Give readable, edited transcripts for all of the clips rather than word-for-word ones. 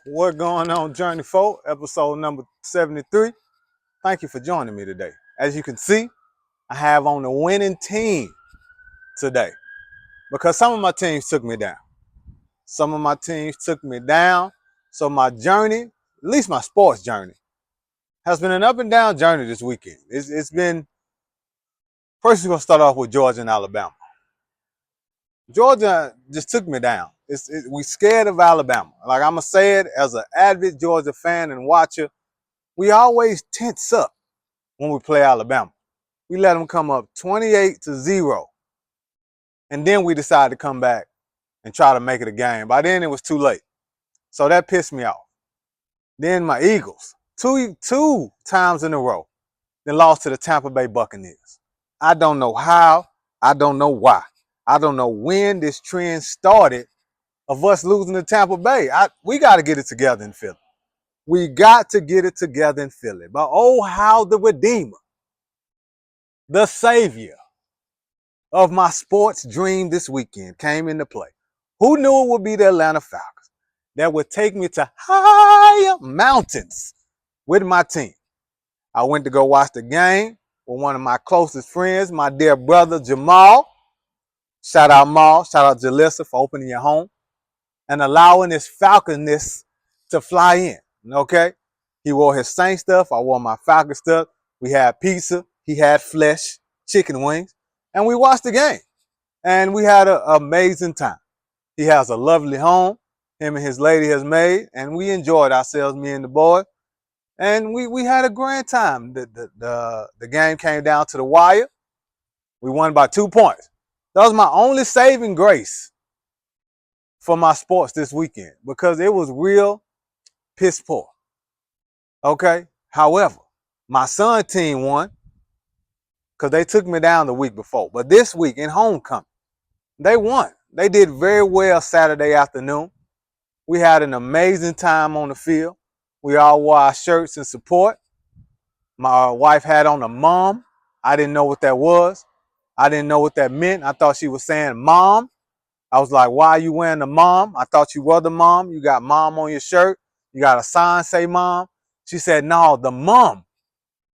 What going on, Journey 4, episode number 73. Thank you for joining me today. As you can see, I have on the winning team today because some of my teams took me down. Some of my teams took me down. So my journey, at least my sports journey, has been an up and down journey this weekend. It's been, first we're going to start off with Georgia and Alabama. Georgia just took me down. We scared of Alabama. Like I'm going to say it as an avid Georgia fan and watcher, we always tense up when we play Alabama. We let them come up 28-0. And then we decided to come back and try to make it a game. By then it was too late. So that pissed me off. Then my Eagles, two times in a row, then lost to the Tampa Bay Buccaneers. I don't know how. I don't know why. I don't know when this trend started of us losing to Tampa Bay. We got to get it together in Philly. We got to get it together in Philly. But oh, how the Redeemer, the Savior of my sports dream this weekend came into play. Who knew it would be the Atlanta Falcons that would take me to higher mountains with my team? I went to go watch the game with one of my closest friends, my dear brother Jamal. Shout out Maul, shout out Jalissa for opening your home and allowing this Falconness to fly in, okay? He wore his Saint stuff, I wore my Falcon stuff. We had pizza, he had flesh, chicken wings, and we watched the game. And we had an amazing time. He has a lovely home, him and his lady has made, and we enjoyed ourselves, me and the boy. And we had a grand time. The game came down to the wire. We won by 2 points. That was my only saving grace for my sports this weekend because it was real piss poor. Okay? However, my son's team won because they took me down the week before. But this week in homecoming, they won. They did very well Saturday afternoon. We had an amazing time on the field. We all wore our shirts in support. My wife had on a mom. I didn't know what that was. I didn't know what that meant. I thought she was saying mom. I was like, why are you wearing the mom? I thought you were the mom. You got mom on your shirt. You got a sign say mom. She said, no, the mom.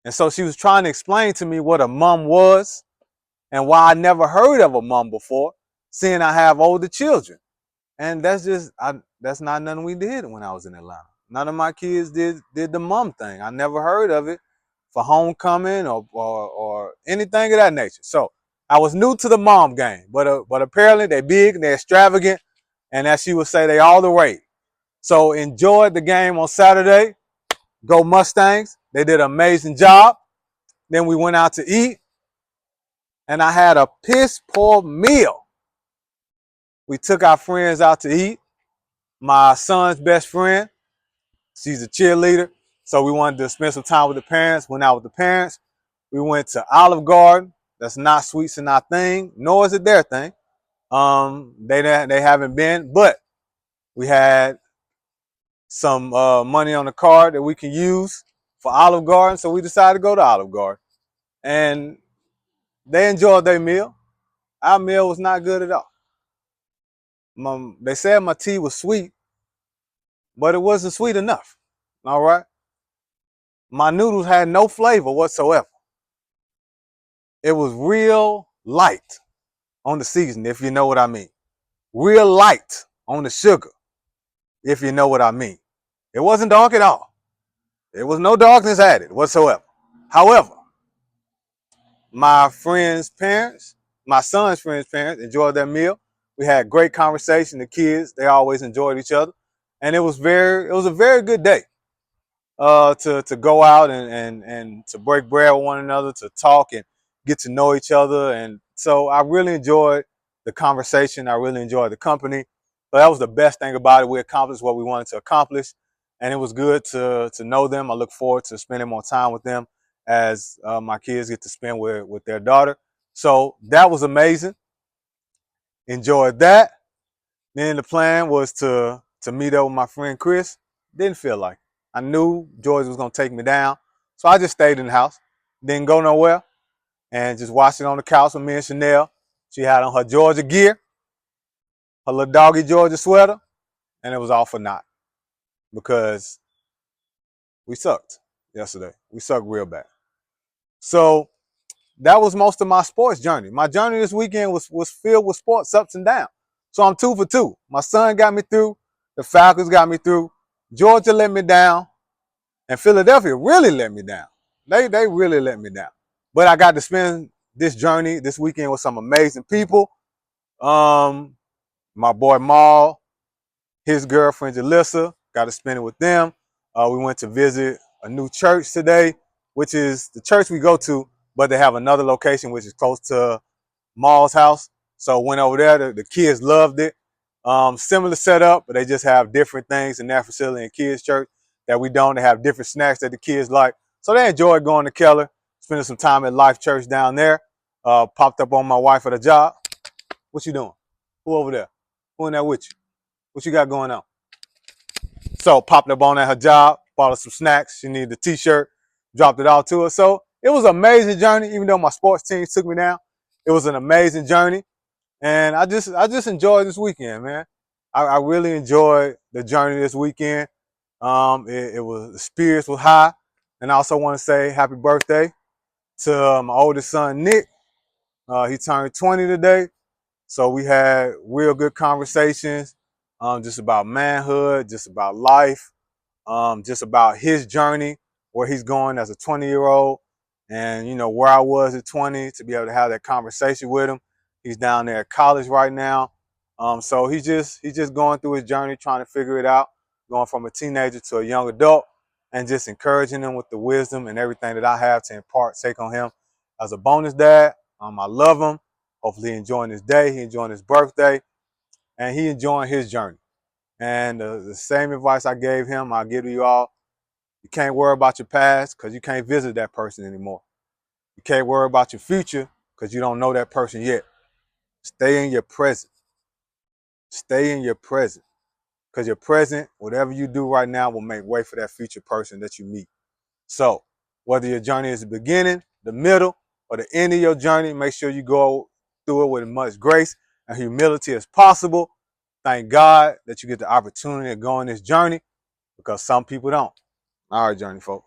And so she was trying to explain to me what a mom was and why I never heard of a mom before, seeing I have older children. And that's not nothing we did when I was in Atlanta. None of my kids did the mom thing. I never heard of it for homecoming or anything of that nature. So I was new to the mom game, but apparently they big and they're extravagant, and as she would say, they all the rage. So enjoyed the game on Saturday. Go Mustangs. They did an amazing job. Then we went out to eat, and I had a piss poor meal. We took our friends out to eat. My son's best friend, she's a cheerleader, so we wanted to spend some time with the parents. Went out with the parents. We went to Olive Garden. That's not sweets and our thing, nor is it their thing. They haven't been, but we had some money on the card that we can use for Olive Garden, so we decided to go to Olive Garden, and they enjoyed their meal. Our meal was not good at all. They said my tea was sweet, but it wasn't sweet enough. All right, my noodles had no flavor whatsoever. It was real light on the seasoning, if you know what I mean. Real light on the sugar, if you know what I mean. It wasn't dark at all. There was no darkness added whatsoever. However, my friend's parents, my son's friend's parents enjoyed their meal. We had great conversation. The kids, they always enjoyed each other. And it was a very good day to go out and to break bread with one another, to talk and get to know each other. And so I really enjoyed the conversation. I really enjoyed the company. So that was the best thing about it. We accomplished what we wanted to accomplish, and it was good to know them. I look forward to spending more time with them as my kids get to spend with their daughter. So that was amazing. Enjoyed that. Then the plan was to meet up with my friend Chris. Didn't feel like it. I knew George was going to take me down, so I just stayed in the house. Didn't go nowhere, and just watched it on the couch with me and Chanel. She had on her Georgia gear, her little doggy Georgia sweater, and it was all for naught. because we sucked yesterday. We sucked real bad. So that was most of my sports journey. My journey this weekend was filled with sports ups and downs. So I'm 2 for 2. My son got me through. The Falcons got me through. Georgia let me down. And Philadelphia really let me down. They really let me down. But I got to spend this journey this weekend with some amazing people. My boy Maul, his girlfriend Jalissa, got to spend it with them. We went to visit a new church today, which is the church we go to, but they have another location which is close to Maul's house. So went over there. The kids loved it. Similar setup, but they just have different things in that facility in kids' church that we don't. They have different snacks that the kids like. So they enjoyed going to Keller, spending some time at Life Church down there. Popped up on my wife at a job. What you doing? Who over there? Who in there with you? What you got going on? So popped up on at her job, bought her some snacks. She needed a t-shirt, dropped it off to her. So it was an amazing journey, even though my sports team took me down. It was an amazing journey. And I just enjoyed this weekend, man. I really enjoyed the journey this weekend. It was, the spirits was high. And I also want to say happy birthday to my oldest son, Nick. He turned 20 today. So we had real good conversations, just about manhood, just about life, just about his journey, where he's going as a 20-year-old, and where I was at 20 to be able to have that conversation with him. He's down there at college right now, so he's just going through his journey, trying to figure it out, going from a teenager to a young adult, and just encouraging him with the wisdom and everything that I have to impart, take on him as a bonus dad. I love him. Hopefully, he enjoying his day, he enjoying his birthday, and he enjoying his journey. And the same advice I gave him, I'll give to you all. You can't worry about your past because you can't visit that person anymore. You can't worry about your future because you don't know that person yet. Stay in your present. Stay in your present. Because your present, whatever you do right now, will make way for that future person that you meet. So, whether your journey is the beginning, the middle, or the end of your journey, make sure you go through it with as much grace and humility as possible. Thank God that you get the opportunity to go on this journey because some people don't. All right, journey folk.